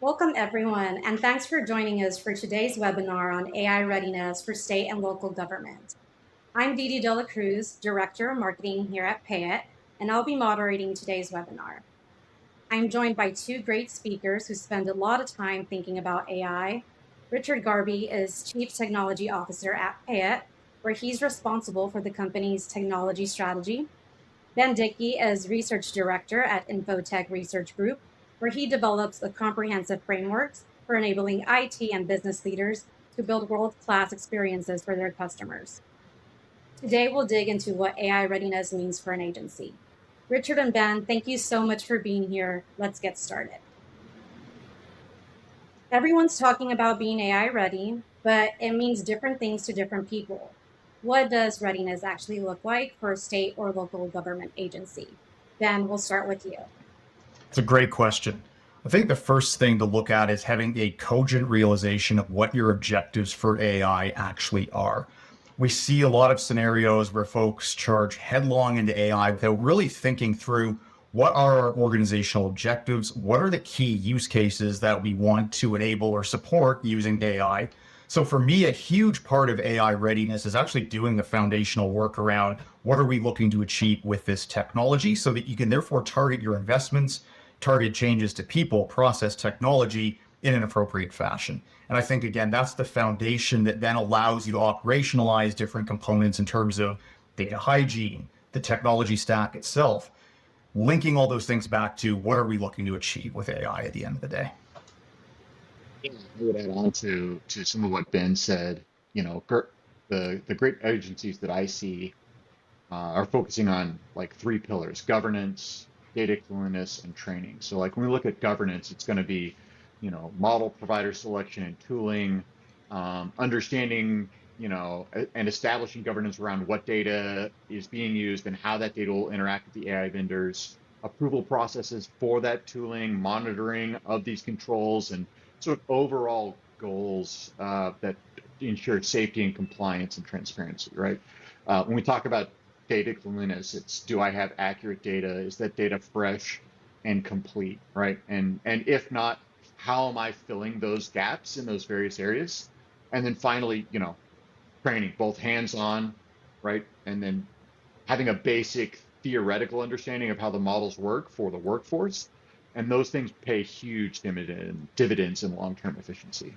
Welcome everyone, and thanks for joining us for today's webinar on AI readiness for state and local government. I'm Deedee Cruz, Director of Marketing here at PayIt, and I'll be moderating today's webinar. I'm joined by two great speakers who spend a lot of time thinking about AI. Richard Garbi is Chief Technology Officer at PayIt, where he's responsible for the company's technology strategy. Dickie is Research Director at Infotech Research Group, where he develops the comprehensive frameworks for enabling IT and business leaders to build world-class experiences for their customers. Today, we'll dig into what AI readiness means for an agency. Richard and Ben, thank you so much for being here. Let's get started. Everyone's talking about being AI ready, but it means different things to different people. What does readiness actually look like for a state or local government agency? Ben, we'll start with you. It's a great question. I think the first thing to look at is having a cogent realization of what your objectives for AI actually are. We see a lot of scenarios where folks charge headlong into AI without really thinking through what are our organizational objectives, what are the key use cases that we want to enable or support using AI. So for me, a huge part of AI readiness is actually doing the foundational work around what are we looking to achieve with this technology so that you can therefore target your investments, target changes to people, process, technology in an appropriate fashion. And I think, again, that's the foundation that then allows you to operationalize different components in terms of data hygiene, the technology stack itself, linking all those things back to what are we looking to achieve with AI at the end of the day. Yeah, I would add on to some of what Ben said. The great agencies that I see are focusing on like three pillars: governance, data cleanliness, and training. So like when we look at governance, it's going to be, model provider selection and tooling, understanding, and establishing governance around what data is being used and how that data will interact with the AI vendors, approval processes for that tooling, monitoring of these controls, and sort of overall goals that ensure safety and compliance and transparency, right? When we talk about data cleanliness, it's, do I have accurate data? Is that data fresh and complete, right? And if not, how am I filling those gaps in those various areas? And then finally, training, both hands-on, right? And then having a basic theoretical understanding of how the models work for the workforce. And those things pay huge dividends in long-term efficiency.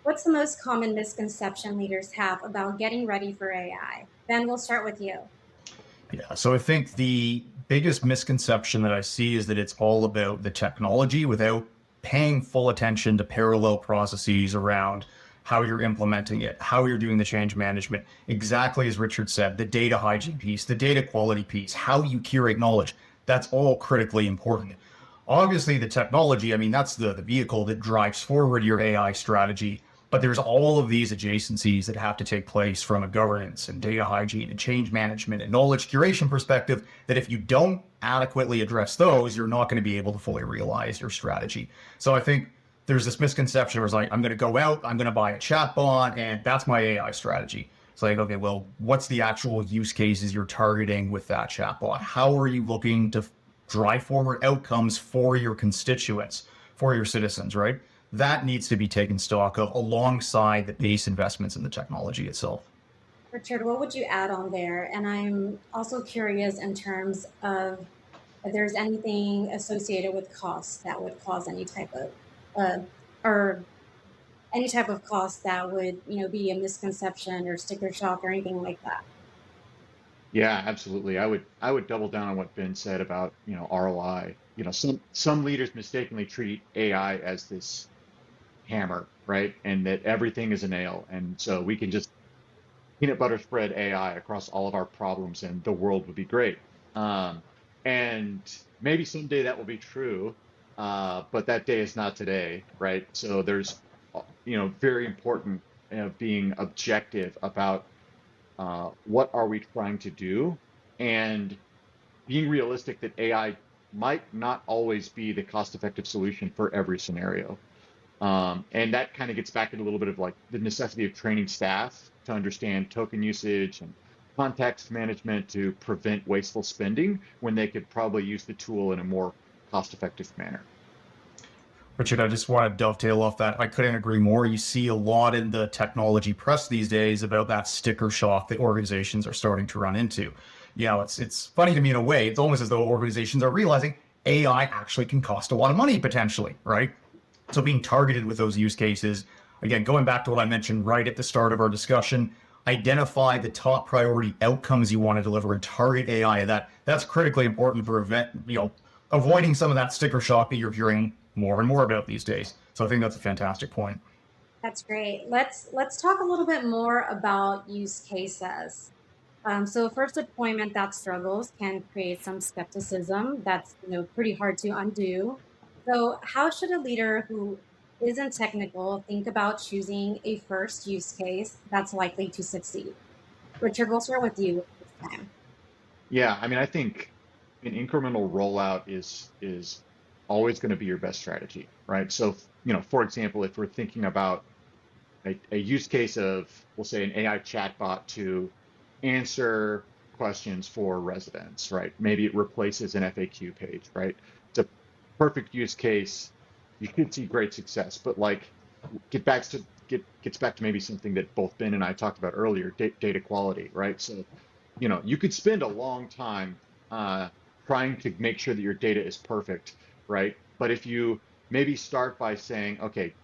What's the most common misconception leaders have about getting ready for AI? Ben, we'll start with you. Yeah, so I think the biggest misconception that I see is that it's all about the technology without paying full attention to parallel processes around how you're implementing it, how you're doing the change management. Exactly as Richard said, the data hygiene piece, the data quality piece, how you curate knowledge, that's all critically important. Obviously, the technology, I mean, that's the vehicle that drives forward your AI strategy. But there's all of these adjacencies that have to take place from a governance and data hygiene and change management and knowledge curation perspective that if you don't adequately address those, you're not going to be able to fully realize your strategy. So I think there's this misconception where it's like, I'm going to go out, I'm going to buy a chatbot, and that's my AI strategy. It's like, okay, well, what's the actual use cases you're targeting with that chatbot? How are you looking to drive forward outcomes for your constituents, for your citizens, right? That needs to be taken stock of alongside the base investments in the technology itself. Richard, what would you add on there? And I'm also curious in terms of if there's anything associated with costs that would cause any type of, or any type of cost that would, be a misconception or sticker shock or anything like that. Yeah, absolutely. I would double down on what Ben said about, ROI. Some leaders mistakenly treat AI as this hammer, right? And that everything is a nail. And so we can just peanut butter spread AI across all of our problems and the world would be great. And maybe someday that will be true, but that day is not today, right? So there's, very important being objective about what are we trying to do and being realistic that AI might not always be the cost-effective solution for every scenario. And that kind of gets back into a little bit of like the necessity of training staff to understand token usage and context management to prevent wasteful spending when they could probably use the tool in a more cost-effective manner. Richard, I just want to dovetail off that. I couldn't agree more. You see a lot in the technology press these days about that sticker shock that organizations are starting to run into. It's funny to me in a way. It's almost as though organizations are realizing AI actually can cost a lot of money potentially, right? So being targeted with those use cases, again, going back to what I mentioned right at the start of our discussion, identify the top priority outcomes you want to deliver and target AI. That's critically important for avoiding some of that sticker shock that you're hearing more and more about these days. So I think that's a fantastic point. That's great. Let's talk a little bit more about use cases. So first deployment that struggles can create some skepticism that's pretty hard to undo. So how should a leader who isn't technical think about choosing a first use case that's likely to succeed? Richard, we'll start with you this time. Yeah, I mean, I think an incremental rollout is always going to be your best strategy, right? So, for example, if we're thinking about a use case of, we'll say, an AI chatbot to answer questions for residents, right? Maybe it replaces an FAQ page, right? It's a perfect use case. You could see great success, but like gets back to maybe something that both Ben and I talked about earlier, data quality, right? So, you could spend a long time trying to make sure that your data is perfect, right? But if you maybe start by saying, okay,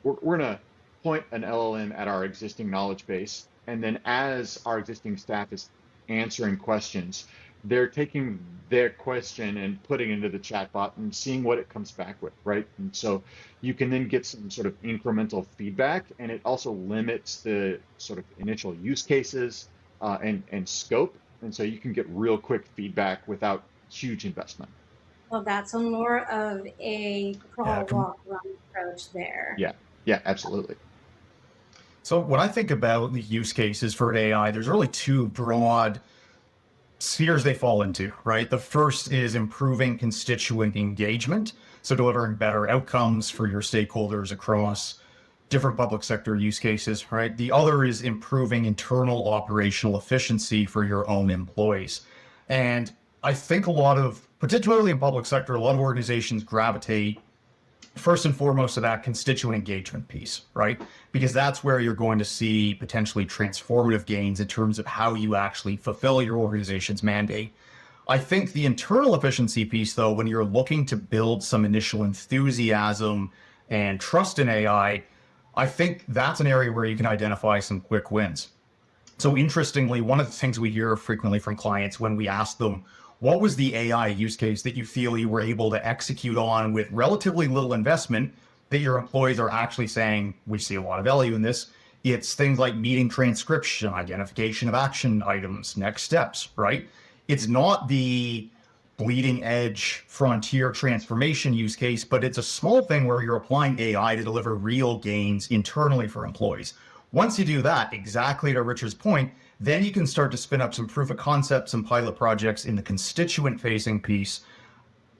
we're going to point an LLM at our existing knowledge base, and then as our existing staff is answering questions, they're taking their question and putting it into the chatbot and seeing what it comes back with, right? And so you can then get some sort of incremental feedback, and it also limits the sort of initial use cases and scope, and so you can get real quick feedback without huge investment. Well, that's more of a crawl, walk, run approach there. Yeah, absolutely. So when I think about the use cases for AI, there's really two broad spheres they fall into, right? The first is improving constituent engagement, so delivering better outcomes for your stakeholders across different public sector use cases, right? The other is improving internal operational efficiency for your own employees. And I think particularly in public sector, a lot of organizations gravitate first and foremost to that constituent engagement piece, right? Because that's where you're going to see potentially transformative gains in terms of how you actually fulfill your organization's mandate. I think the internal efficiency piece, though, when you're looking to build some initial enthusiasm and trust in AI, I think that's an area where you can identify some quick wins. So interestingly, one of the things we hear frequently from clients when we ask them, what was the AI use case that you feel you were able to execute on with relatively little investment that your employees are actually saying, we see a lot of value in this? It's things like meeting transcription, identification of action items, next steps, right? It's not the bleeding edge frontier transformation use case, but it's a small thing where you're applying AI to deliver real gains internally for employees. Once you do that, exactly to Richard's point, then you can start to spin up some proof of concepts and pilot projects in the constituent facing piece,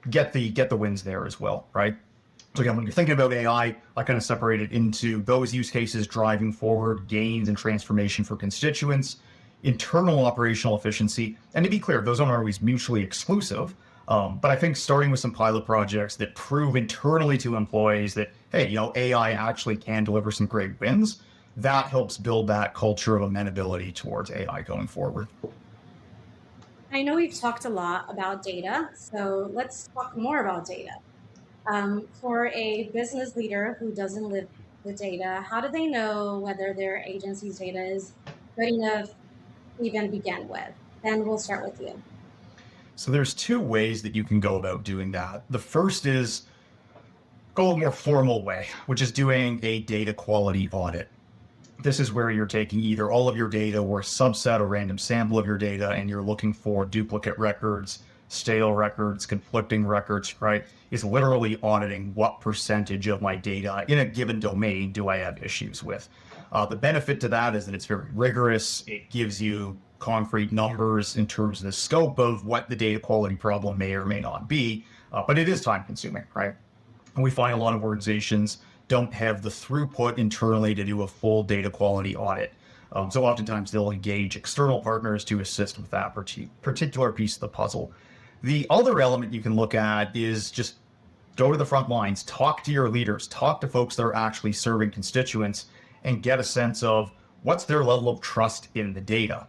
get the wins there as well, right? So again, when you're thinking about AI, I kind of separate it into those use cases driving forward gains and transformation for constituents, internal operational efficiency. And to be clear, those aren't always mutually exclusive. But I think starting with some pilot projects that prove internally to employees that, hey, AI actually can deliver some great wins, that helps build that culture of amenability towards AI going forward. I know we've talked a lot about data, so let's talk more about data. For a business leader who doesn't live the data, how do they know whether their agency's data is good enough to even begin with? And we'll start with you. So there's two ways that you can go about doing that. The first is go a more formal way, which is doing a data quality audit. This is where you're taking either all of your data or a subset, a random sample of your data, and you're looking for duplicate records, stale records, conflicting records, right? It's literally auditing what percentage of my data in a given domain do I have issues with. The benefit to that is that it's very rigorous. It gives you concrete numbers in terms of the scope of what the data quality problem may or may not be, but it is time consuming, right? And we find a lot of organizations don't have the throughput internally to do a full data quality audit. So oftentimes they'll engage external partners to assist with that particular piece of the puzzle. The other element you can look at is just Go to the front lines, talk to your leaders, talk to folks that are actually serving constituents, and get a sense of what's their level of trust in the data.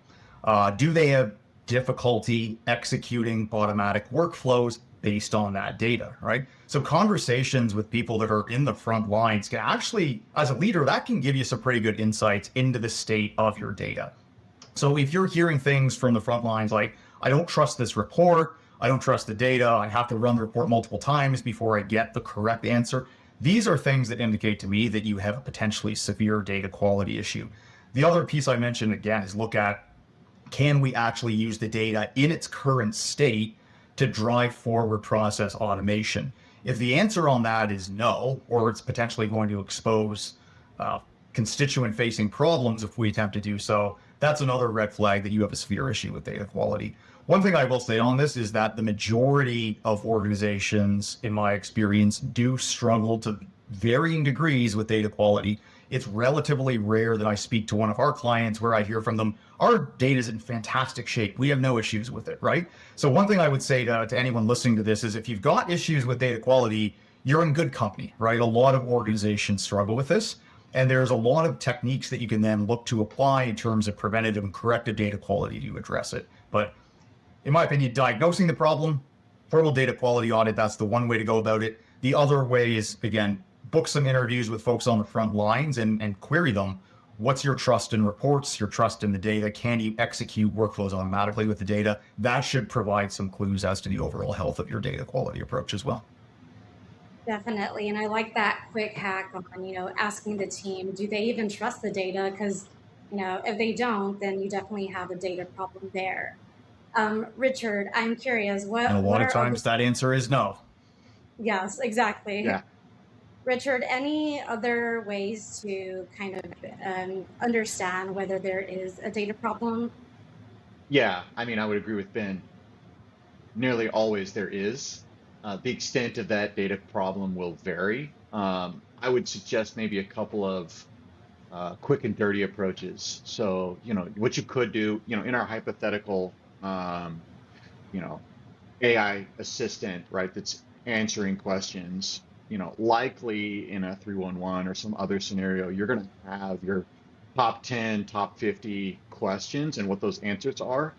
Do they have difficulty executing automatic workflows based on that data, right? So conversations with people that are in the front lines can actually, as a leader, that can give you some pretty good insights into the state of your data. So if you're hearing things from the front lines like, I don't trust this report, I don't trust the data, I have to run the report multiple times before I get the correct answer, these are things that indicate to me that you have a potentially severe data quality issue. The other piece I mentioned again is look at, can we actually use the data in its current state to drive forward process automation? If the answer on that is no, or it's potentially going to expose constituent facing problems if we attempt to do so, that's another red flag that you have a severe issue with data quality. One thing I will say on this is that the majority of organizations, in my experience, do struggle to varying degrees with data quality. It's relatively rare that I speak to one of our clients where I hear from them, our data is in fantastic shape. We have no issues with it, right? So one thing I would say to anyone listening to this is if you've got issues with data quality, you're in good company, right? A lot of organizations struggle with this. And there's a lot of techniques that you can then look to apply in terms of preventative and corrective data quality to address it. But in my opinion, diagnosing the problem, formal data quality audit, that's the one way to go about it. The other way is, again, book some interviews with folks on the front lines and query them. What's your trust in reports, your trust in the data? Can you execute workflows automatically with the data? That should provide some clues as to the overall health of your data quality approach as well. Definitely. And I like that quick hack on, asking the team, do they even trust the data? Because, if they don't, then you definitely have a data problem there. Richard, I'm curious, And a lot what of are other, times that answer is no. yes, exactly. Yeah. Richard, any other ways to kind of understand whether there is a data problem? Yeah, I mean, I would agree with Ben. Nearly always there is. The extent of that data problem will vary. I would suggest maybe a couple of quick and dirty approaches. So, what you could do, in our hypothetical, you know, AI assistant, right, that's answering questions, likely in a 311 or some other scenario, you're going to have your top 10, top 50 questions and what those answers are.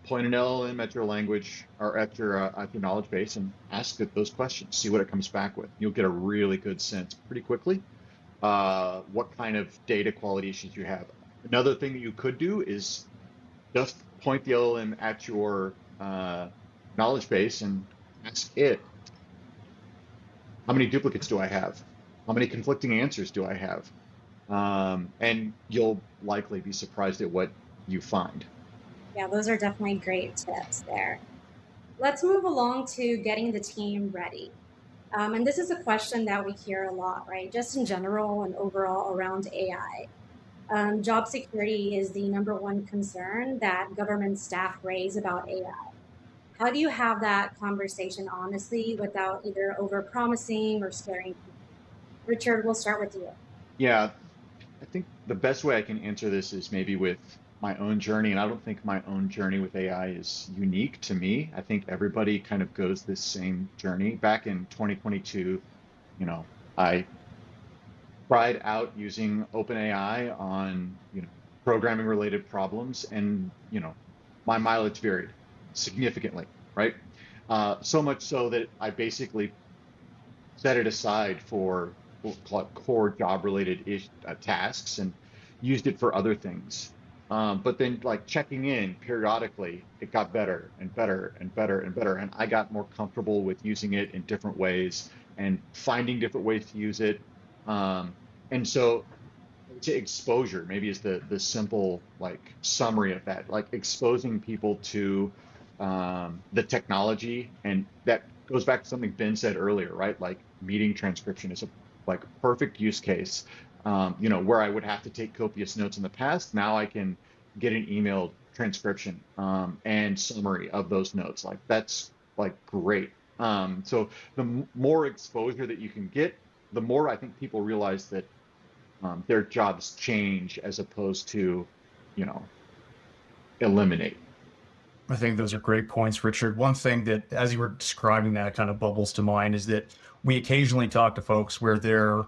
Point an LLM at your language or at your knowledge base and ask it those questions. See what it comes back with. You'll get a really good sense pretty quickly what kind of data quality issues you have. Another thing that you could do is just point the LLM at your knowledge base and ask it, how many duplicates do I have? How many conflicting answers do I have? And you'll likely be surprised at what you find. Yeah, those are definitely great tips there. Let's move along to getting the team ready. And this is a question that we hear a lot, right? Just in general and overall around AI. Job security is the number one concern that government staff raise about AI. How do you have that conversation honestly without either overpromising or scaring people? Richard, we'll start with you. Yeah, I think the best way I can answer this is maybe with my own journey. And I don't think my own journey with AI is unique to me. I think everybody kind of goes this same journey. Back in 2022, I tried out using OpenAI on, programming related problems and, my mileage varied significantly, right? So much so that I basically set it aside for we'll call it core job related tasks and used it for other things. But then like checking in periodically, it got better and better and better and better. And I got more comfortable with using it in different ways and finding different ways to use it. And so to exposure maybe is the simple like summary of that, like exposing people to the technology. And that goes back to something Ben said earlier, right? Like meeting transcription is a like perfect use case. Where I would have to take copious notes in the past, now I can get an emailed transcription and summary of those notes. Like that's like great. So the more exposure that you can get, the more I think people realize that their jobs change as opposed to, eliminate. I think those are great points, Richard. One thing that, as you were describing that, kind of bubbles to mind is that we occasionally talk to folks where their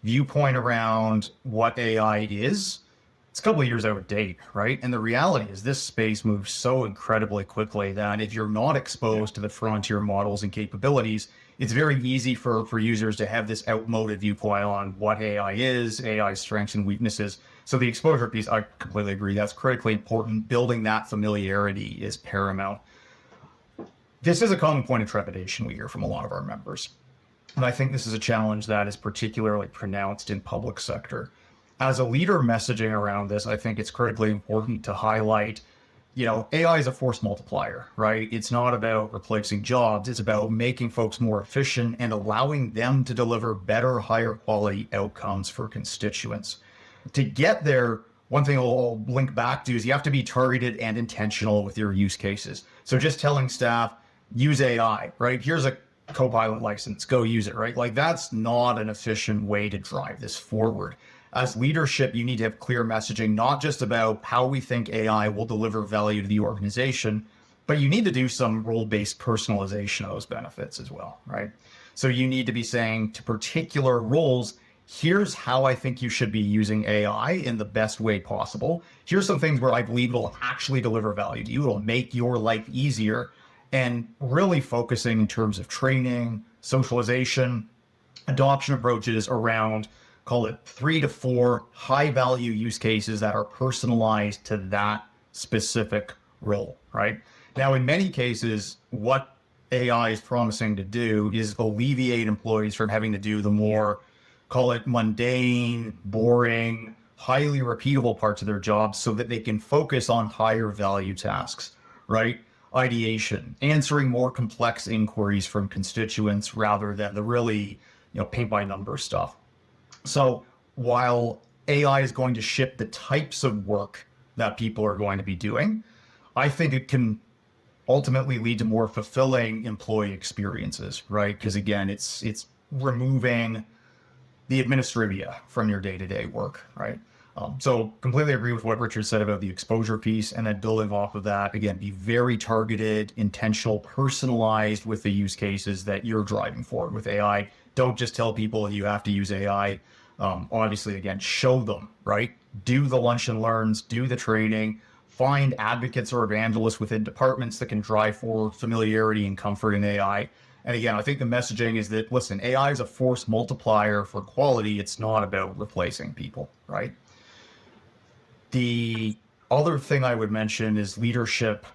viewpoint around what AI is, it's a couple of years out of date, right? And the reality is this space moves so incredibly quickly that if you're not exposed to the frontier models and capabilities, it's very easy for users to have this outmoded viewpoint on what AI is, AI strengths and weaknesses. So the exposure piece, I completely agree. That's critically important. Building that familiarity is paramount. This is a common point of trepidation we hear from a lot of our members. And I think this is a challenge that is particularly pronounced in public sector. As a leader messaging around this, I think it's critically important to highlight, AI is a force multiplier, right? It's not about replacing jobs. It's about making folks more efficient and allowing them to deliver better, higher quality outcomes for constituents. To get there, one thing I'll link back to is you have to be targeted and intentional with your use cases. So just telling staff, use AI, right? Here's a Copilot license, go use it, right? Like that's not an efficient way to drive this forward. As leadership, you need to have clear messaging, not just about how we think AI will deliver value to the organization, but you need to do some role-based personalization of those benefits as well, right? So you need to be saying to particular roles, here's how I think you should be using AI in the best way possible. Here's some things where I believe it'll actually deliver value to you. It'll make your life easier, and really focusing in terms of training, socialization, adoption approaches around, call it 3 to 4 high value use cases that are personalized to that specific role, right? Now, in many cases, what AI is promising to do is alleviate employees from having to do the more, call it mundane, boring, highly repeatable parts of their jobs so that they can focus on higher value tasks, right? Ideation, answering more complex inquiries from constituents rather than the really, paint by number stuff. So while AI is going to shift the types of work that people are going to be doing, I think it can ultimately lead to more fulfilling employee experiences, right? Because again, it's removing the administrivia from your day-to-day work, right? So completely agree with what Richard said about the exposure piece, and then building off of that, again, be very targeted, intentional, personalized with the use cases that you're driving forward with AI. Don't just tell people you have to use AI. Obviously, again, show them, right? Do the lunch and learns, do the training, find advocates or evangelists within departments that can drive forward familiarity and comfort in AI. And again, I think the messaging is that, listen, AI is a force multiplier for quality. It's not about replacing people, right? The other thing I would mention is leadership,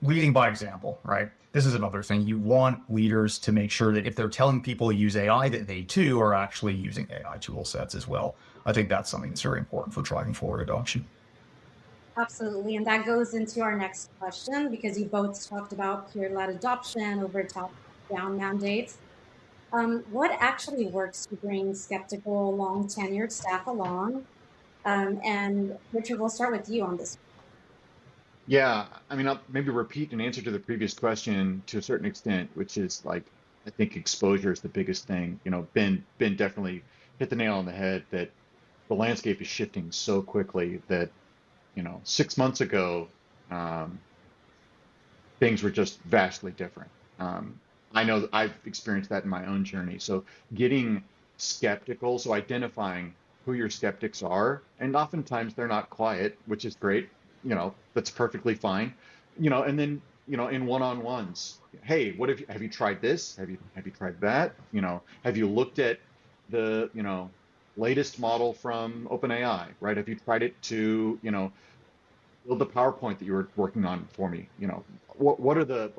leading by example, right? This is another thing. You want leaders to make sure that if they're telling people to use AI, that they too are actually using AI tool sets as well. I think that's something that's very important for driving forward adoption. Absolutely. And that goes into our next question, because you both talked about peer-led adoption over top-down mandates. What actually works to bring skeptical, long-tenured staff along? And Richard, we'll start with you on this. Yeah, I mean, I'll maybe repeat an answer to the previous question to a certain extent, which is like, I think exposure is the biggest thing. Ben definitely hit the nail on the head that the landscape is shifting so quickly that, 6 months ago, things were just vastly different. I know that I've experienced that in my own journey. So getting skeptical, so identifying who your skeptics are, and oftentimes they're not quiet, which is great. That's perfectly fine. And then, in one-on-ones, hey, what have you tried this? Have you tried that? Have you looked at the, latest model from OpenAI, right? Have you tried it to, build the PowerPoint that you were working on for me? What are the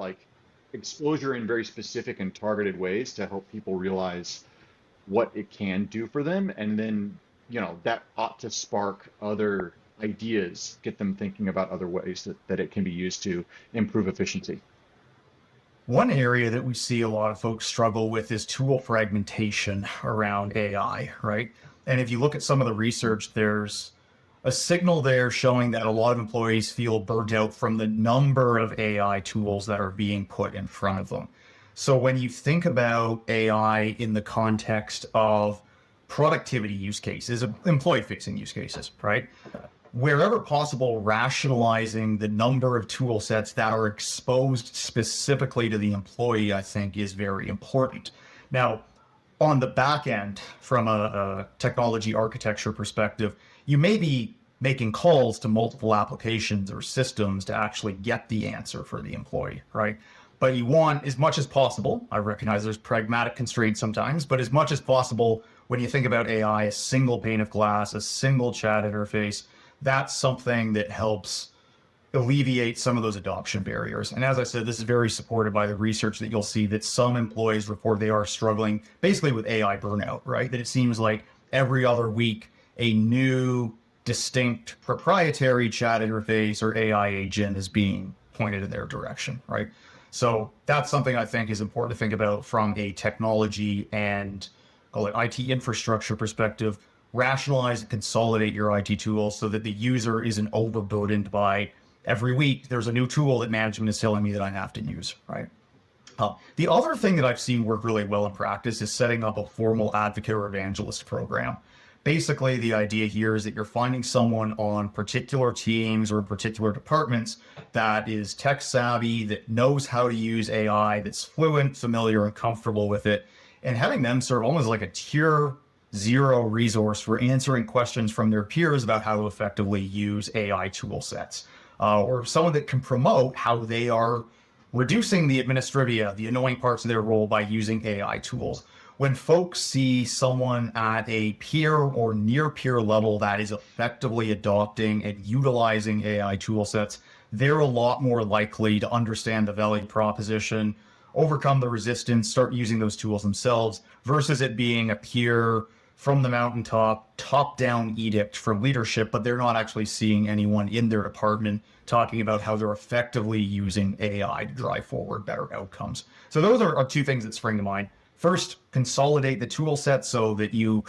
exposure in very specific and targeted ways to help people realize what it can do for them, and then that ought to spark other ideas, get them thinking about other ways that it can be used to improve efficiency. One area that we see a lot of folks struggle with is tool fragmentation around AI, right? And if you look at some of the research, there's a signal there showing that a lot of employees feel burnt out from the number of AI tools that are being put in front of them. So when you think about AI in the context of productivity use cases, employee facing use cases, right? wherever possible, rationalizing the number of tool sets that are exposed specifically to the employee, I think, is very important. Now, on the back end, from a technology architecture perspective, you may be making calls to multiple applications or systems to actually get the answer for the employee, right? But you want, as much as possible, I recognize there's pragmatic constraints sometimes, but as much as possible, when you think about AI, a single pane of glass, a single chat interface, that's something that helps alleviate some of those adoption barriers. And as I said, this is very supported by the research that you'll see that some employees report they are struggling basically with AI burnout, right? That it seems like every other week, a new, distinct proprietary chat interface or AI agent is being pointed in their direction, right? So that's something I think is important to think about from a technology and call it IT infrastructure perspective. Rationalize and consolidate your IT tools so that the user isn't overburdened by every week there's a new tool that management is telling me that I have to use, right? The other thing that I've seen work really well in practice is setting up a formal advocate or evangelist program. Basically, the idea here is that you're finding someone on particular teams or particular departments that is tech savvy, that knows how to use AI, that's fluent, familiar, and comfortable with it, and having them serve almost like a tier zero resource for answering questions from their peers about how to effectively use AI tool sets, or someone that can promote how they are reducing the administrivia, the annoying parts of their role by using AI tools. When folks see someone at a peer or near peer level that is effectively adopting and utilizing AI tool sets, they're a lot more likely to understand the value proposition, overcome the resistance, start using those tools themselves, versus it being a peer from the mountaintop, top-down edict from leadership, but they're not actually seeing anyone in their department talking about how they're effectively using AI to drive forward better outcomes. So those are two things that spring to mind. First, consolidate the tool set so that you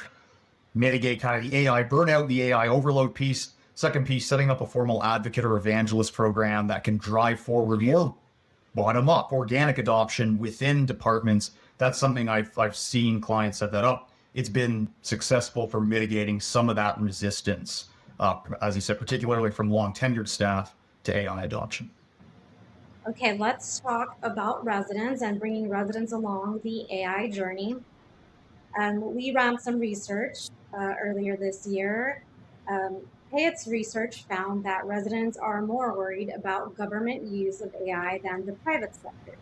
mitigate kind of the AI burnout, the AI overload piece. Second piece, setting up a formal advocate or evangelist program that can drive forward more bottom-up organic adoption within departments. That's something I've seen clients set that up. It's been successful for mitigating some of that resistance, as you said, particularly from long tenured staff to AI adoption. Okay, let's talk about residents and bringing residents along the AI journey. We ran some research earlier this year. PayIt's research found that residents are more worried about government use of AI than the private sector.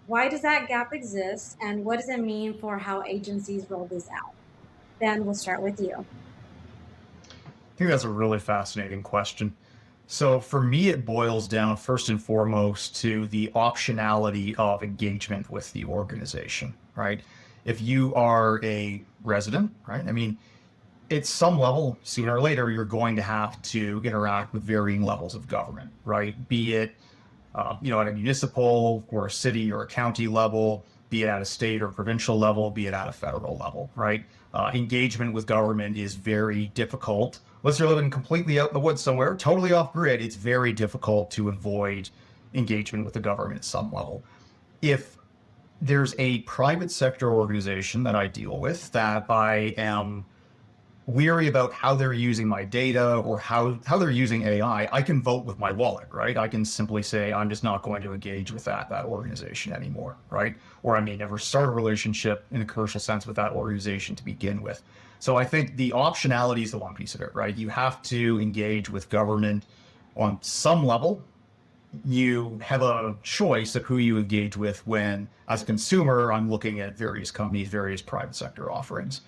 Why does that gap exist, and what does it mean for how agencies roll this out? Ben, we'll start with you. I think that's a really fascinating question. So for me, it boils down first and foremost to the optionality of engagement with the organization, right? If you are a resident, right? I mean, at some level, sooner or later, you're going to have to interact with varying levels of government, right? Be it, at a municipal or a city or a county level, be it at a state or provincial level, be it at a federal level, right? Engagement with government is very difficult. Unless you're living completely out in the woods somewhere, totally off grid, it's very difficult to avoid engagement with the government at some level. If there's a private sector organization that I deal with that I am weary about how they're using my data or how they're using AI, I can vote with my wallet, right? I can simply say, I'm just not going to engage with that organization anymore, right? Or I may never start a relationship in a commercial sense with that organization to begin with. So I think the optionality is the one piece of it, right? You have to engage with government on some level. You have a choice of who you engage with when, as a consumer, I'm looking at various companies, various private sector offerings.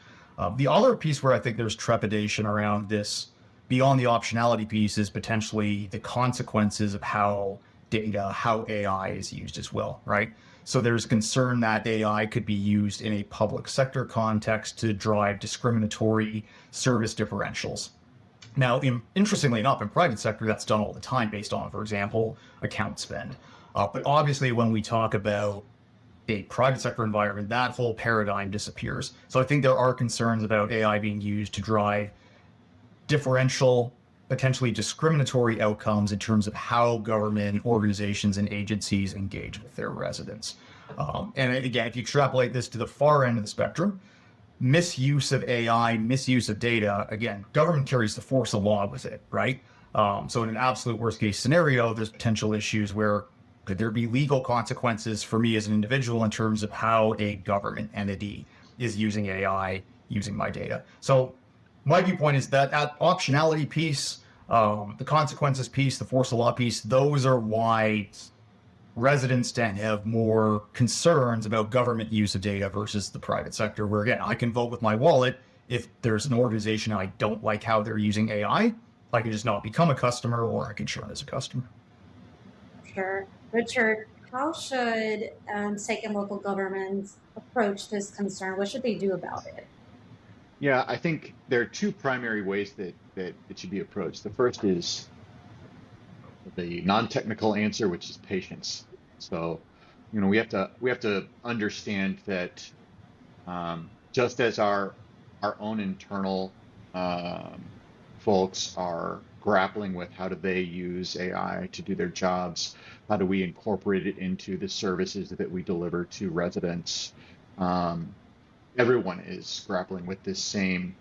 The other piece where I think there's trepidation around this, beyond the optionality piece, is potentially the consequences of how AI is used as well, right? So there's concern that AI could be used in a public sector context to drive discriminatory service differentials. Now, interestingly enough, in private sector, that's done all the time based on, for example, account spend. But obviously, when we talk about a private sector environment, that whole paradigm disappears. So I think there are concerns about AI being used to drive differential, potentially discriminatory outcomes in terms of how government organizations and agencies engage with their residents. And again, if you extrapolate this to the far end of the spectrum, misuse of AI, misuse of data, again, government carries the force of law with it, right? So in an absolute worst case scenario, there's potential issues where could there be legal consequences for me as an individual in terms of how a government entity is using AI, using my data? So my viewpoint is that optionality piece, the consequences piece, the force of law piece, those are why residents tend to have more concerns about government use of data versus the private sector, where again, I can vote with my wallet. If there's an organization I don't like how they're using AI, I can just not become a customer, or I can churn as a customer. Sure. Richard, how should state and local governments approach this concern? What should they do about it? Yeah, I think there are two primary ways that it should be approached. The first is the non-technical answer, which is patience. So, we have to understand that just as our own internal folks are grappling with how do they use AI to do their jobs, how do we incorporate it into the services that we deliver to residents. Everyone is grappling with this same,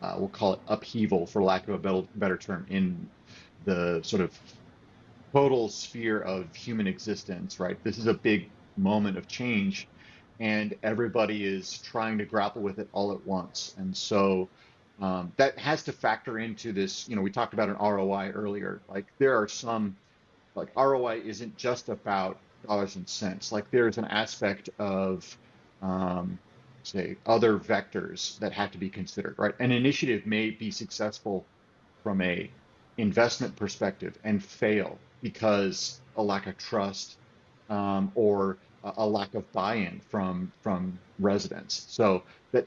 we'll call it upheaval, for lack of a better term, in the sort of total sphere of human existence, right? This is a big moment of change, and everybody is trying to grapple with it all at once. And so that has to factor into this. We talked about an ROI earlier. Like there are some, like ROI isn't just about dollars and cents. Like there's an aspect of, say, other vectors that have to be considered, right? An initiative may be successful from a investment perspective and fail because a lack of trust, or a lack of buy-in from residents. So that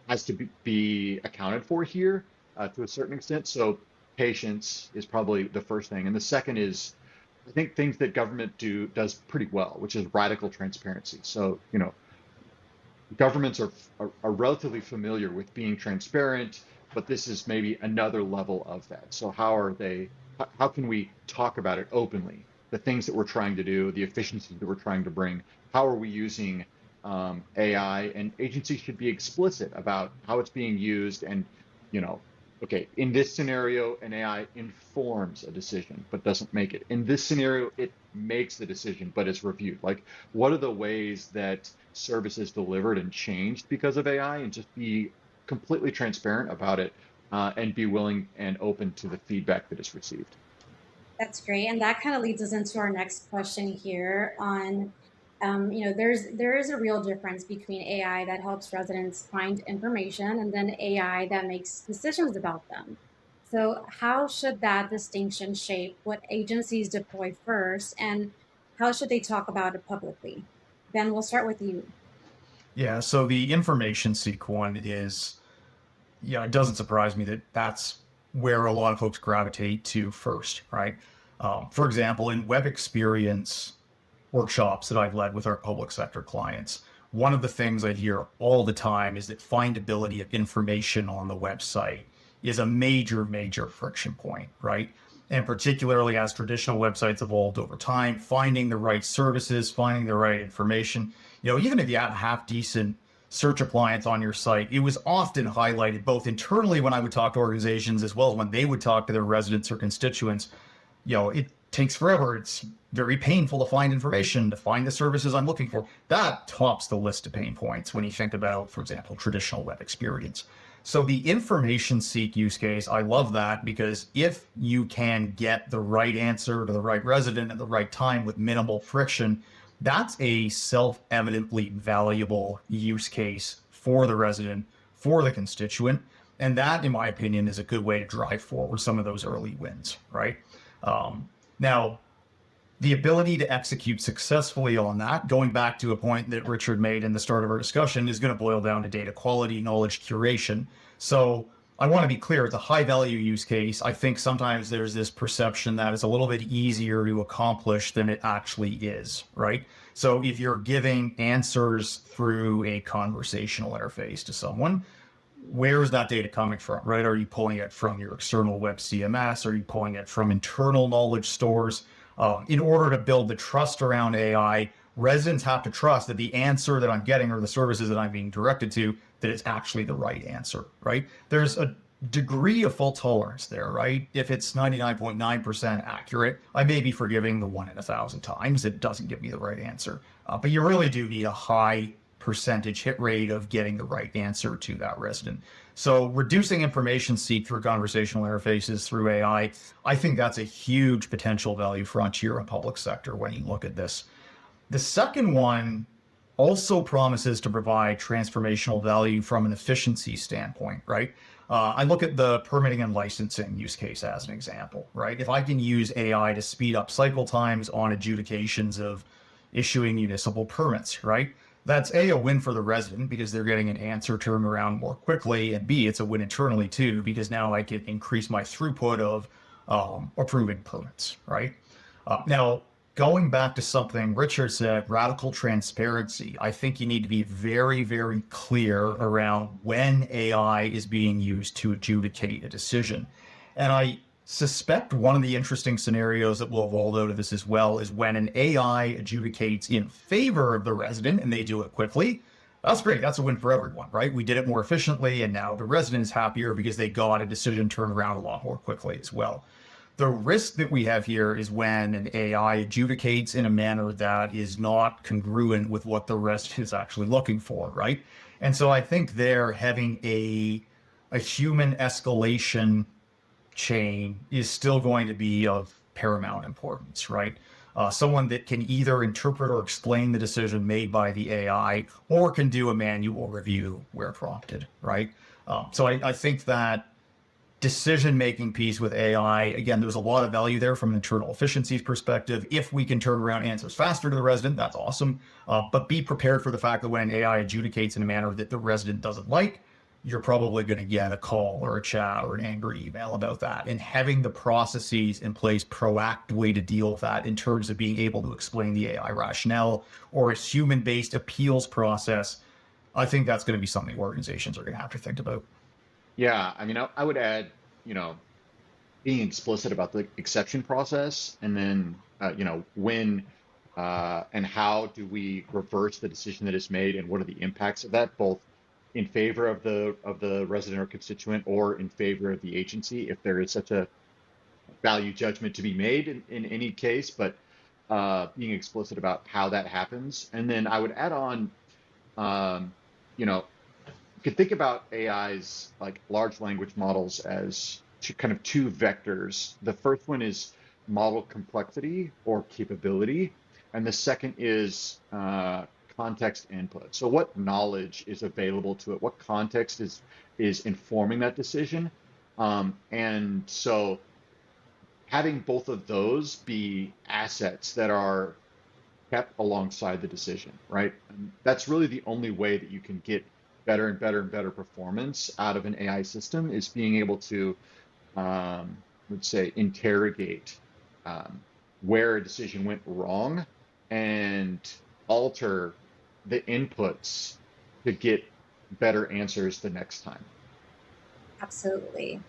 has to be accounted for here, to a certain extent. So patience is probably the first thing, and the second is, I think, things that government does pretty well, which is radical transparency. So governments are relatively familiar with being transparent, but this is maybe another level of that. So how can we talk about it openly? The things that we're trying to do, the efficiencies that we're trying to bring, how are we using AI? And agencies should be explicit about how it's being used. And, okay, in this scenario, an AI informs a decision, but doesn't make it. In this scenario, it makes the decision, but it's reviewed. Like, what are the ways that services delivered and changed because of AI? And just be completely transparent about it, and be willing and open to the feedback that is received. That's great, and that kind of leads us into our next question here on, there is a real difference between AI that helps residents find information and then AI that makes decisions about them. So how should that distinction shape what agencies deploy first, and how should they talk about it publicly? Ben, we'll start with you. Yeah, so the information seek one is, it doesn't surprise me that that's where a lot of folks gravitate to first, right? For example, in web experience workshops that I've led with our public sector clients, one of the things I hear all the time is that findability of information on the website is a major, major friction point, right? And particularly as traditional websites evolved over time, finding the right services, finding the right information, even if you have half decent search appliance on your site, it was often highlighted both internally when I would talk to organizations as well as when they would talk to their residents or constituents. It takes forever. It's very painful to find information, to find the services I'm looking for. That tops the list of pain points when you think about, for example, traditional web experience. So the information seek use case, I love that, because if you can get the right answer to the right resident at the right time with minimal friction, that's a self-evidently valuable use case for the resident, for the constituent. And that, in my opinion, is a good way to drive forward some of those early wins, right? Now, the ability to execute successfully on that, going back to a point that Richard made in the start of our discussion, is going to boil down to data quality, knowledge curation. So I want to be clear, it's a high value use case. I think sometimes there's this perception that it's a little bit easier to accomplish than it actually is, right? So if you're giving answers through a conversational interface to someone, where is that data coming from, right? Are you pulling it from your external web CMS? Are you pulling it from internal knowledge stores? In order to build the trust around AI, residents have to trust that the answer that I'm getting or the services that I'm being directed to, that it's actually the right answer, right? There's a degree of fault tolerance there, right? If it's 99.9% accurate, I may be forgiving the 1 in 1,000 times it doesn't give me the right answer. But you really do need a high percentage hit rate of getting the right answer to that resident. So reducing information seek through conversational interfaces through AI, I think that's a huge potential value frontier in public sector when you look at this. The second one also promises to provide transformational value from an efficiency standpoint, right? I look at the permitting and licensing use case as an example, right? If I can use AI to speed up cycle times on adjudications of issuing municipal permits, right? That's A, a win for the resident because they're getting an answer turned around more quickly, and B, it's a win internally too because now I can increase my throughput of approving permits, right? Now, going back to something Richard said, radical transparency. I think you need to be very, very clear around when AI is being used to adjudicate a decision. And I suspect one of the interesting scenarios that will evolve out of this as well is when an AI adjudicates in favor of the resident and they do it quickly. That's great. That's a win for everyone, right? We did it more efficiently, and now the resident is happier because they got a decision turned around a lot more quickly as well. The risk that we have here is when an AI adjudicates in a manner that is not congruent with what the rest is actually looking for, right? And so I think there having a human escalation chain is still going to be of paramount importance, right? Someone that can either interpret or explain the decision made by the AI or can do a manual review where prompted, right? So I think that decision-making piece with AI, again, there's a lot of value there from an internal efficiencies perspective. If we can turn around answers faster to the resident, that's awesome. But be prepared for the fact that when an AI adjudicates in a manner that the resident doesn't like, you're probably going to get a call or a chat or an angry email about that. And having the processes in place proactively to deal with that in terms of being able to explain the AI rationale or a human-based appeals process, I think that's going to be something organizations are going to have to think about. Yeah, I mean, I would add, you know, being explicit about the exception process, and then, when and how do we reverse the decision that is made, and what are the impacts of that, both in favor of the resident or constituent, or in favor of the agency, if there is such a value judgment to be made in any case, but being explicit about how that happens. And then I would add on, um, you know, you could think about AIs like large language models as kind of two vectors. The first one is model complexity or capability, and the second is context input. So what knowledge is available to it? What context is informing that decision? And so having both of those be assets that are kept alongside the decision, right? And that's really the only way that you can get better and better and better performance out of an AI system, is being able to, let's say, interrogate where a decision went wrong and alter the inputs to get better answers the next time. Absolutely.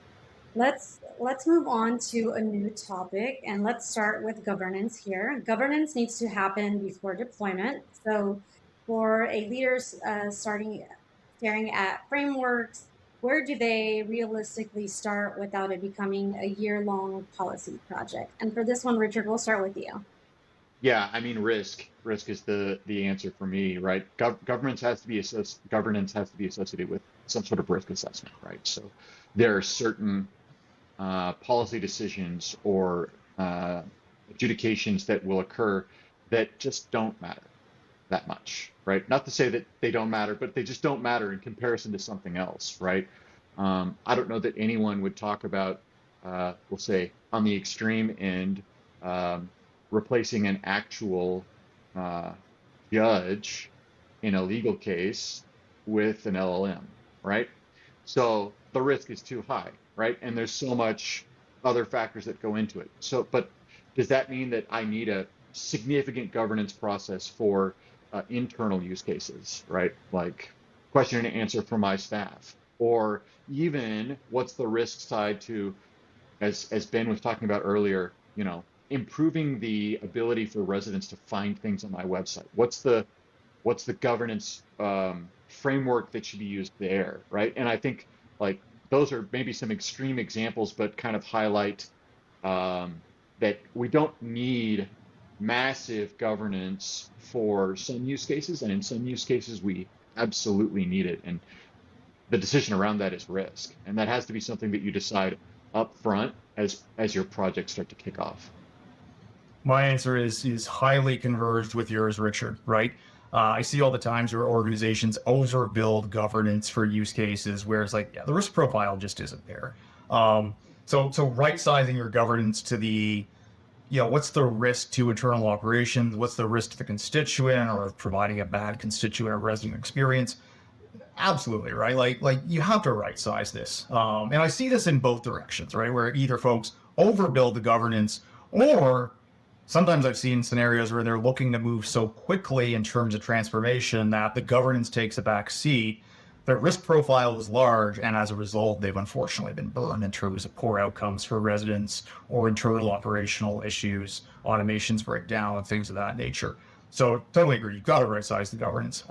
Let's move on to a new topic, and let's start with governance here. Governance needs to happen before deployment. So for a leader staring at frameworks, where do they realistically start without it becoming a year-long policy project? And for this one, Richard, we'll start with you. Yeah, I mean, risk is the answer for me, right? Governance has to be governance has to be associated with some sort of risk assessment, right? So there are certain policy decisions or adjudications that will occur that just don't matter that much, right? Not to say that they don't matter, but they just don't matter in comparison to something else, right? I don't know that anyone would talk about, we'll say, on the extreme end, replacing an actual judge in a legal case with an LLM, right? So the risk is too high, right? And there's so much other factors that go into it. So, but does that mean that I need a significant governance process for internal use cases, right? Like question and answer for my staff, or even what's the risk side to, as Ben was talking about earlier, improving the ability for residents to find things on my website? What's the governance framework that should be used there, right? And I think like those are maybe some extreme examples, but kind of highlight that we don't need massive governance for some use cases, and in some use cases we absolutely need it. And the decision around that is risk, and that has to be something that you decide up front as your projects start to kick off. My answer is highly converged with yours, Richard, right? I see all the times where organizations overbuild governance for use cases where it's like, yeah, the risk profile just isn't there. So right sizing your governance to the, what's the risk to internal operations? What's the risk to the constituent or providing a bad constituent or resident experience? Absolutely, right? Like you have to right size this. And I see this in both directions, right? Where either folks overbuild the governance, or sometimes I've seen scenarios where they're looking to move so quickly in terms of transformation that the governance takes a back seat. Their risk profile is large, and as a result, they've unfortunately been burned in terms of poor outcomes for residents or internal operational issues, automations break down, and things of that nature. So totally agree. You've got to right size the governance.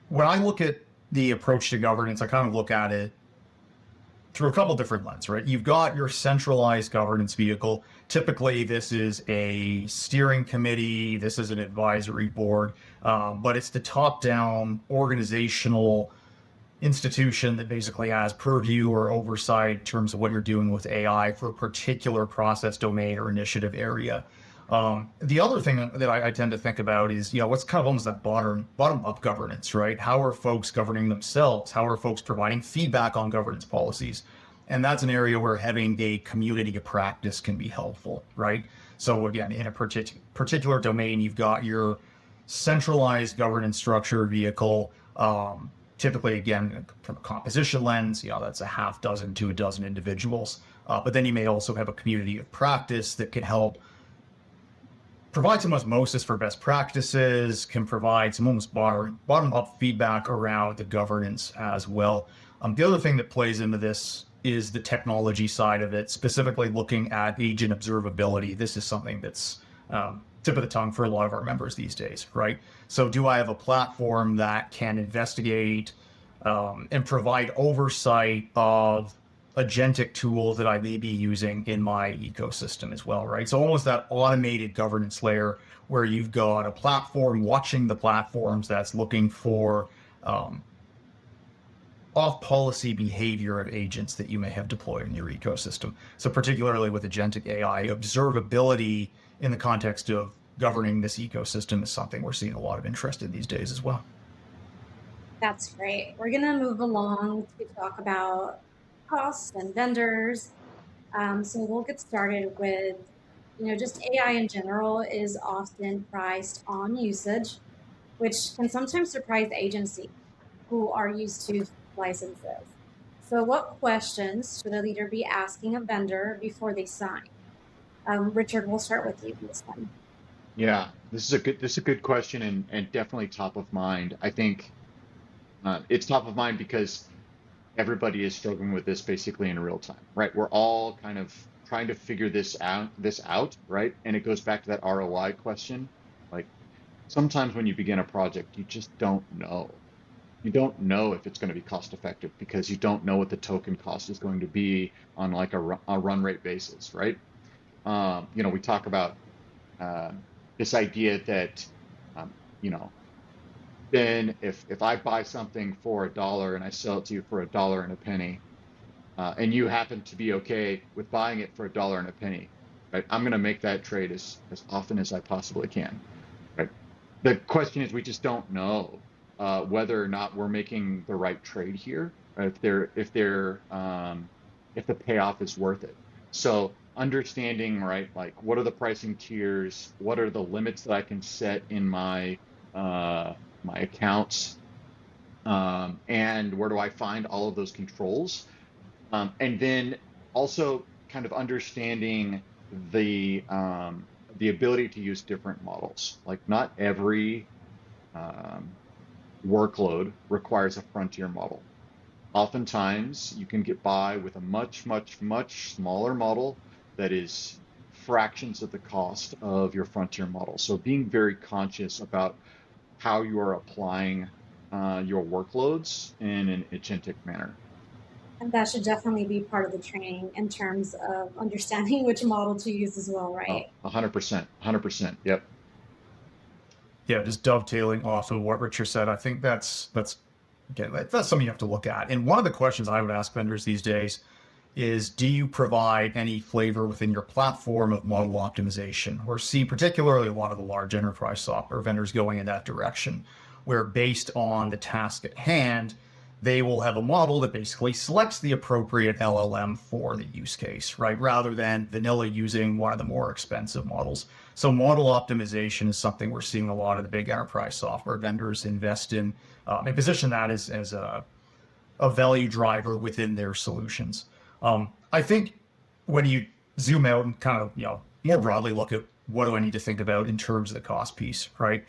When I look at the approach to governance, I kind of look at it through a couple different lenses, right? You've got your centralized governance vehicle. Typically, this is a steering committee, this is an advisory board, but it's the top-down organizational institution that basically has purview or oversight in terms of what you're doing with AI for a particular process domain or initiative area. The other thing that I tend to think about is, what's kind of almost that bottom-up governance, right? How are folks governing themselves? How are folks providing feedback on governance policies? And that's an area where having a community of practice can be helpful, right? So again, in a particular domain, you've got your centralized governance structure vehicle. Typically, again, from a composition lens, that's a half dozen to a dozen individuals. But then you may also have a community of practice that can help provide some osmosis for best practices, can provide some almost bottom-up feedback around the governance as well. The other thing that plays into this is the technology side of it, specifically looking at agent observability. This is something that's tip of the tongue for a lot of our members these days, right? So do I have a platform that can investigate and provide oversight of agentic tools that I may be using in my ecosystem as well, right? So almost that automated governance layer where you've got a platform watching the platforms that's looking for off-policy behavior of agents that you may have deployed in your ecosystem. So particularly with agentic AI, observability in the context of governing this ecosystem is something we're seeing a lot of interest in these days as well. That's great. We're going to move along to talk about costs and vendors. So we'll get started with, just AI in general is often priced on usage, which can sometimes surprise agencies who are used to licenses. So what questions should a leader be asking a vendor before they sign? Richard, we'll start with you on this one. Yeah, this is a good question, and definitely top of mind. I think it's top of mind because everybody is struggling with this basically in real time, right? We're all kind of trying to figure this out, right? And it goes back to that ROI question. Like sometimes when you begin a project, you just don't know. You don't know if it's going to be cost effective because you don't know what the token cost is going to be on like a run rate basis, right? We talk about this idea that, then if I buy something for $1 and I sell it to you for $1 and a penny, and you happen to be okay with buying it for $1 and a penny, right? I'm going to make that trade as often as I possibly can, right? The question is, we just don't know whether or not we're making the right trade here, or if the payoff is worth it. So understanding, right, like what are the pricing tiers, what are the limits that I can set in my accounts, and where do I find all of those controls, and then also kind of understanding the ability to use different models. Like not every workload requires a frontier model. Oftentimes you can get by with a much, much, much smaller model that is fractions of the cost of your frontier model. So being very conscious about how you are applying your workloads in an agentic manner. And that should definitely be part of the training in terms of understanding which model to use as well, right? 100%, 100%. Yep. Yeah, just dovetailing off of what Richard said, I think that's again, that's something you have to look at. And one of the questions I would ask vendors these days is, do you provide any flavor within your platform of model optimization? Or see particularly a lot of the large enterprise software vendors going in that direction, where based on the task at hand, they will have a model that basically selects the appropriate LLM for the use case, right? Rather than vanilla using one of the more expensive models. So model optimization is something we're seeing a lot of the big enterprise software vendors invest in and position that as a value driver within their solutions. I think when you zoom out and kind of, more broadly look at what do I need to think about in terms of the cost piece, right?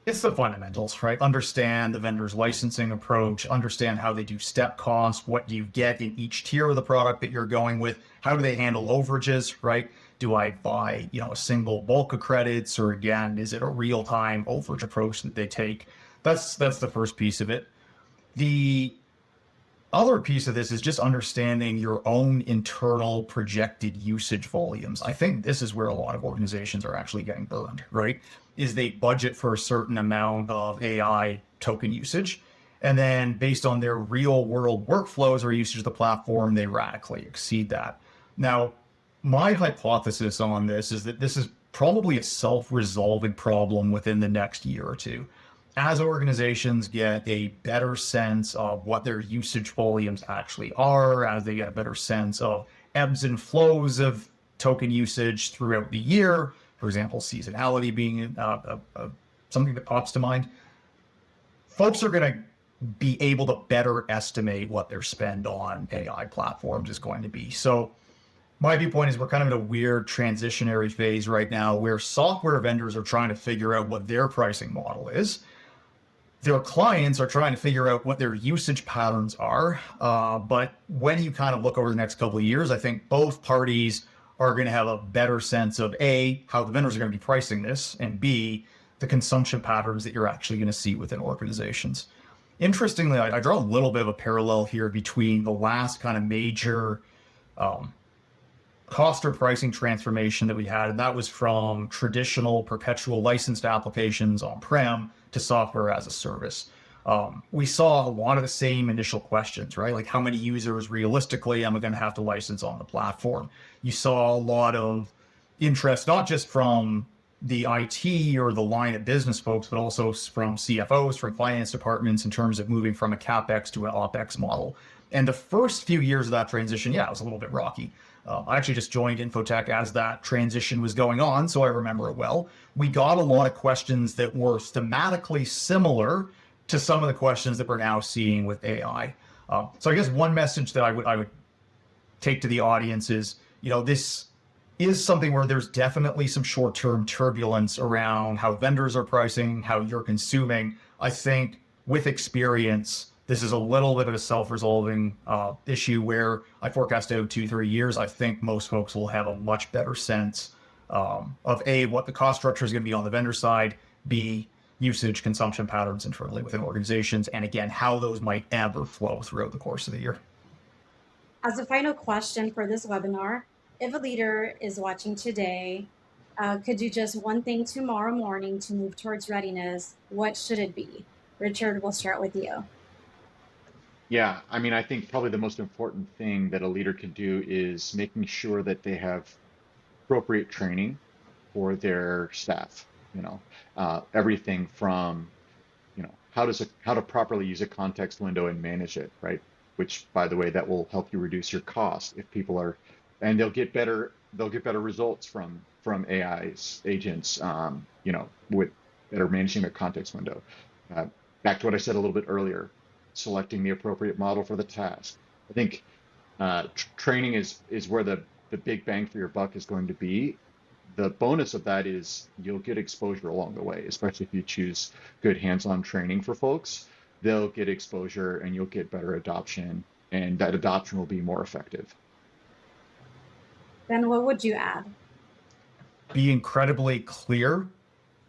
It's the fundamentals, right? Understand the vendor's licensing approach, understand how they do step cost, what do you get in each tier of the product that you're going with, how do they handle overages, right? Do I buy, a single bulk of credits, or again, is it a real-time overage approach that they take? That's the first piece of it. The other piece of this is just understanding your own internal projected usage volumes. I think this is where a lot of organizations are actually getting burned, right? Is they budget for a certain amount of AI token usage, and then based on their real world workflows or usage of the platform, they radically exceed that. Now, my hypothesis on this is that this is probably a self-resolving problem within the next year or two. As organizations get a better sense of what their usage volumes actually are, as they get a better sense of ebbs and flows of token usage throughout the year, for example, seasonality being something that pops to mind, folks are going to be able to better estimate what their spend on AI platforms is going to be. So my viewpoint is we're kind of in a weird transitionary phase right now where software vendors are trying to figure out what their pricing model is. Their clients are trying to figure out what their usage patterns are. But when you kind of look over the next couple of years, I think both parties are going to have a better sense of A, how the vendors are going to be pricing this, and B, the consumption patterns that you're actually going to see within organizations. Interestingly, I draw a little bit of a parallel here between the last kind of major cost or pricing transformation that we had, and that was from traditional perpetual licensed applications on-prem to software as a service. We saw a lot of the same initial questions, right? Like how many users realistically am I going to have to license on the platform? You saw a lot of interest, not just from the IT or the line of business folks, but also from CFOs, from finance departments in terms of moving from a CapEx to an OpEx model. And the first few years of that transition, it was a little bit rocky. I actually just joined Infotech as that transition was going on, so I remember it well. We got a lot of questions that were thematically similar to some of the questions that we're now seeing with AI. So I guess one message that I would take to the audience is, this is something where there's definitely some short-term turbulence around how vendors are pricing, how you're consuming. I think with experience, this is a little bit of a self-resolving issue where I forecast out 2-3 years. I think most folks will have a much better sense of A, what the cost structure is going to be on the vendor side, B, usage consumption patterns internally within organizations, and again, how those might ebb or flow throughout the course of the year. As a final question for this webinar, if a leader is watching today, could do just one thing tomorrow morning to move towards readiness, what should it be? Richard, we'll start with you. Yeah, I mean, I think probably the most important thing that a leader can do is making sure that they have appropriate training for their staff. Everything from how to properly use a context window and manage it, right? Which, by the way, that will help you reduce your cost if people are, and they'll get better results from AI's agents, with that are managing their context window. Back to what I said a little bit earlier, selecting the appropriate model for the task. I think training is where the big bang for your buck is going to be. The bonus of that is you'll get exposure along the way, especially if you choose good hands-on training for folks. They'll get exposure and you'll get better adoption, and that adoption will be more effective. Ben, what would you add? be incredibly clear,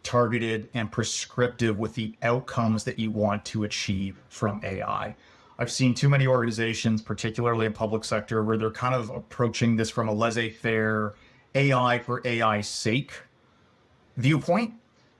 targeted, and prescriptive with the outcomes that you want to achieve from AI. I've seen too many organizations, particularly in public sector, where they're kind of approaching this from a laissez-faire AI for AI's sake viewpoint.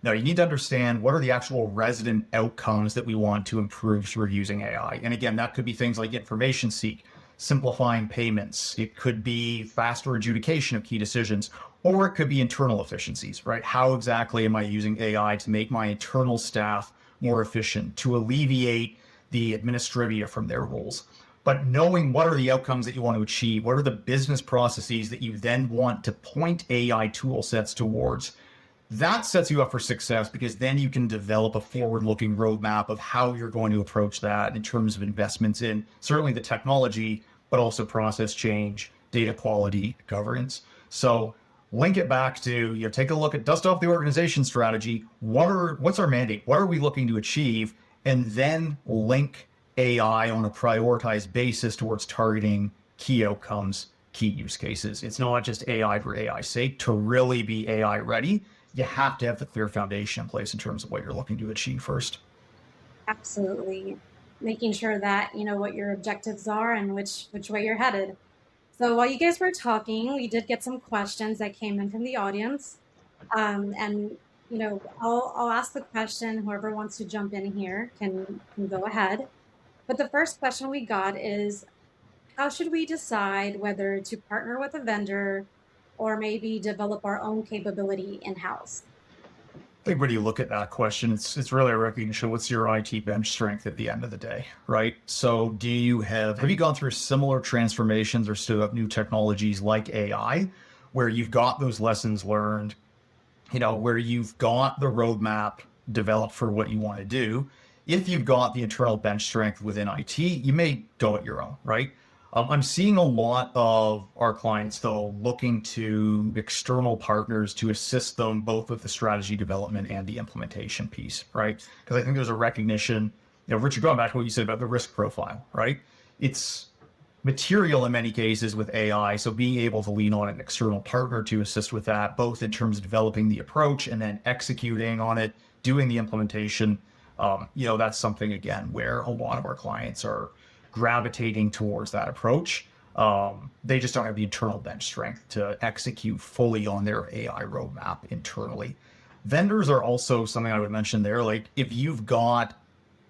No, you need to understand what are the actual resident outcomes that we want to improve through using AI. And again, that could be things like information seek, simplifying payments. It could be faster adjudication of key decisions, or it could be internal efficiencies, right? How exactly am I using AI to make my internal staff more efficient, to alleviate the administrivia from their roles? But knowing what are the outcomes that you want to achieve, what are the business processes that you then want to point AI tool sets towards, that sets you up for success, because then you can develop a forward-looking roadmap of how you're going to approach that in terms of investments in certainly the technology, but also process change, data quality, governance. So link it back to, take a look at, dust off the organization strategy. What's our mandate? What are we looking to achieve? And then link AI on a prioritized basis towards targeting key outcomes, key use cases. It's not just AI for AI's sake. To really be AI ready, you have to have the clear foundation in place in terms of what you're looking to achieve first. Absolutely. Making sure that you know what your objectives are and which way you're headed. So while you guys were talking, we did get some questions that came in from the audience. And I'll ask the question. Whoever wants to jump in here can go ahead. But the first question we got is, how should we decide whether to partner with a vendor or maybe develop our own capability in-house? I think when you look at that question, it's really a recognition. What's your IT bench strength at the end of the day, right? So have you gone through similar transformations or stood up new technologies like AI, where you've got those lessons learned, where you've got the roadmap developed for what you want to do? If you've got the internal bench strength within IT, you may go it your own, right? I'm seeing a lot of our clients, though, looking to external partners to assist them both with the strategy development and the implementation piece, right? Because I think there's a recognition, Richard, going back to what you said about the risk profile, right? It's material in many cases with AI. So being able to lean on an external partner to assist with that, both in terms of developing the approach and then executing on it, doing the implementation, that's something, again, where a lot of our clients are gravitating towards that approach. They just don't have the internal bench strength to execute fully on their AI roadmap internally. Vendors are also something I would mention there. Like, if you've got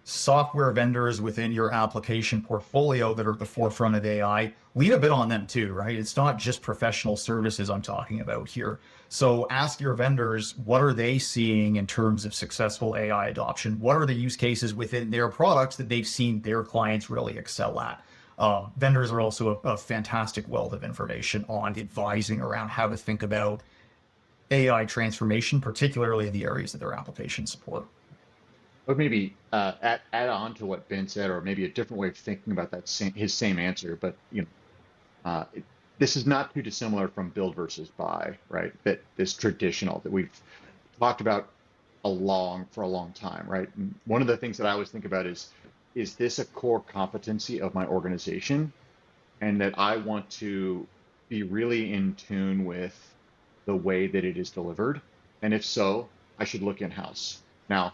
software vendors within your application portfolio that are at the forefront of AI, lean a bit on them too, right? It's not just professional services I'm talking about here. So ask your vendors, what are they seeing in terms of successful AI adoption? What are the use cases within their products that they've seen their clients really excel at? Vendors are also a fantastic wealth of information on advising around how to think about AI transformation, particularly in the areas of their application support. But maybe add on to what Ben said, or maybe a different way of thinking about his same answer. But this is not too dissimilar from build versus buy, right? That this traditional that we've talked about for a long time, right? And one of the things that I always think about is this a core competency of my organization, and that I want to be really in tune with the way that it is delivered? And if so, I should look in-house. Now,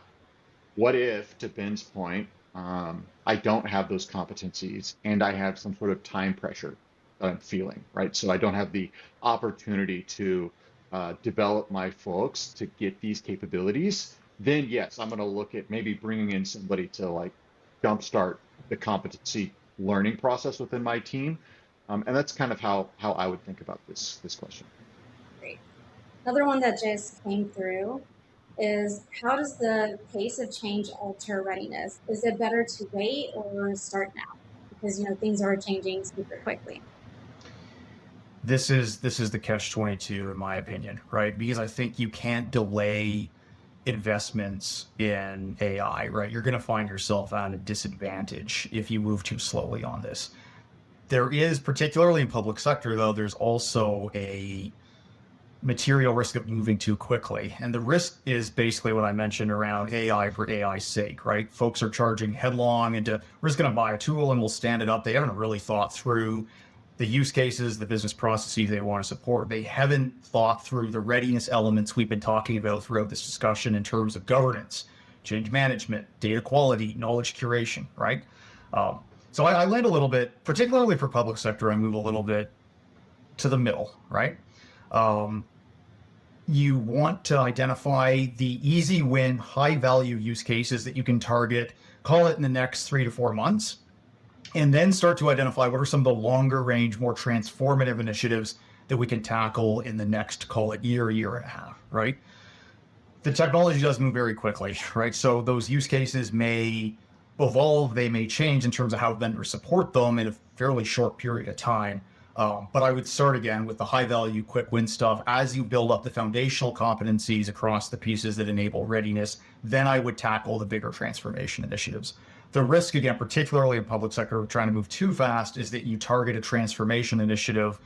what if, to Ben's point, I don't have those competencies and I have some sort of time pressure that I'm feeling, right? So I don't have the opportunity to develop my folks to get these capabilities. Then yes, I'm going to look at maybe bringing in somebody to like jumpstart the competency learning process within my team. And that's kind of how I would think about this question. Great. Another one that just came through is, how does the pace of change alter readiness? Is it better to wait or start now? Because things are changing super quickly. This is the catch-22 in my opinion, right? Because I think you can't delay investments in AI, right? You're going to find yourself at a disadvantage if you move too slowly on this. There is, particularly in public sector, though, there's also a material risk of moving too quickly. And the risk is basically what I mentioned around AI for AI's sake, right? Folks are charging headlong into, we're just going to buy a tool and we'll stand it up. They haven't really thought through the use cases, the business processes they want to support. They haven't thought through the readiness elements we've been talking about throughout this discussion in terms of governance, change management, data quality, knowledge curation, right? So I land a little bit, particularly for public sector, I move a little bit to the middle, right? You want to identify the easy win, high value use cases that you can target, call it in the next 3 to 4 months, and then start to identify what are some of the longer range, more transformative initiatives that we can tackle in the next, call it year and a half, right? The technology does move very quickly, right? So those use cases may evolve, they may change in terms of how vendors support them in a fairly short period of time. But I would start again with the high value, quick win stuff. As you build up the foundational competencies across the pieces that enable readiness, then I would tackle the bigger transformation initiatives. The risk, again, particularly in public sector, trying to move too fast, is that you target a transformation initiative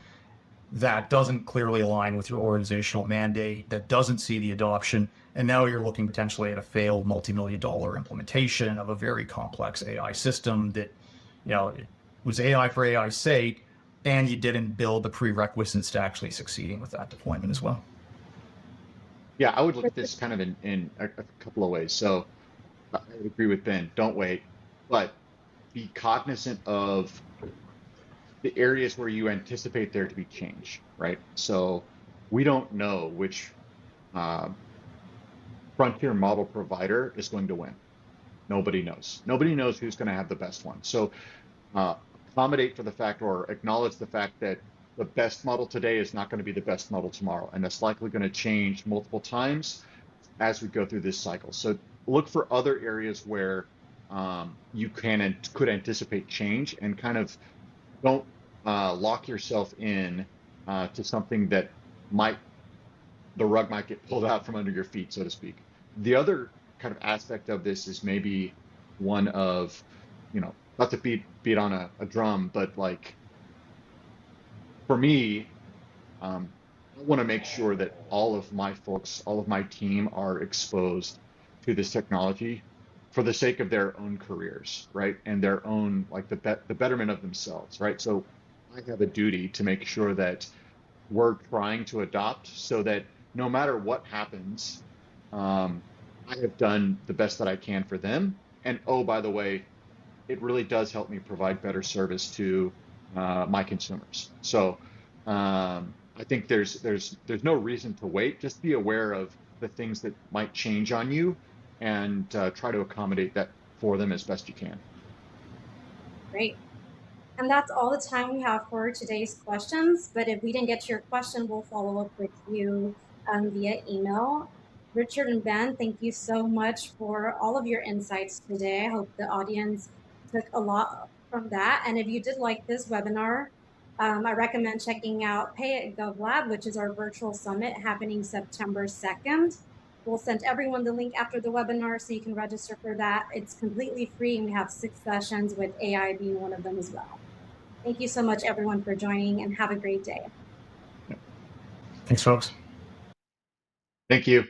that doesn't clearly align with your organizational mandate, that doesn't see the adoption, and now you're looking potentially at a failed multi-million-dollar implementation of a very complex AI system that, it was AI for AI's sake, and you didn't build the prerequisites to actually succeeding with that deployment as well. Yeah, I would look at this kind of in a couple of ways. So I would agree with Ben, don't wait, but be cognizant of the areas where you anticipate there to be change, right? So we don't know which frontier model provider is going to win. Nobody knows. Nobody knows who's going to have the best one. So accommodate for the fact, or acknowledge the fact that the best model today is not going to be the best model tomorrow, and that's likely going to change multiple times as we go through this cycle. So look for other areas where you can and could anticipate change, and kind of don't lock yourself in to something that the rug might get pulled out from under your feet, so to speak. The other kind of aspect of this is maybe one of, not to beat on a drum, but like for me, I want to make sure that all of my folks, all of my team are exposed to this technology for the sake of their own careers, right? And their own, like the betterment of themselves, right? So I have a duty to make sure that we're trying to adopt, so that no matter what happens, I have done the best that I can for them. And oh, by the way, it really does help me provide better service to my consumers. So I think there's no reason to wait. Just be aware of the things that might change on you, and try to accommodate that for them as best you can. Great. And that's all the time we have for today's questions. But if we didn't get to your question, we'll follow up with you via email. Richard and Ben, thank you so much for all of your insights today. I hope the audience took a lot from that. And if you did like this webinar, I recommend checking out PayIt GovLab, which is our virtual summit happening September 2nd. We'll send everyone the link after the webinar so you can register for that. It's completely free, and we have 6 sessions with AI being one of them as well. Thank you so much, everyone, for joining, and have a great day. Thanks, folks. Thank you.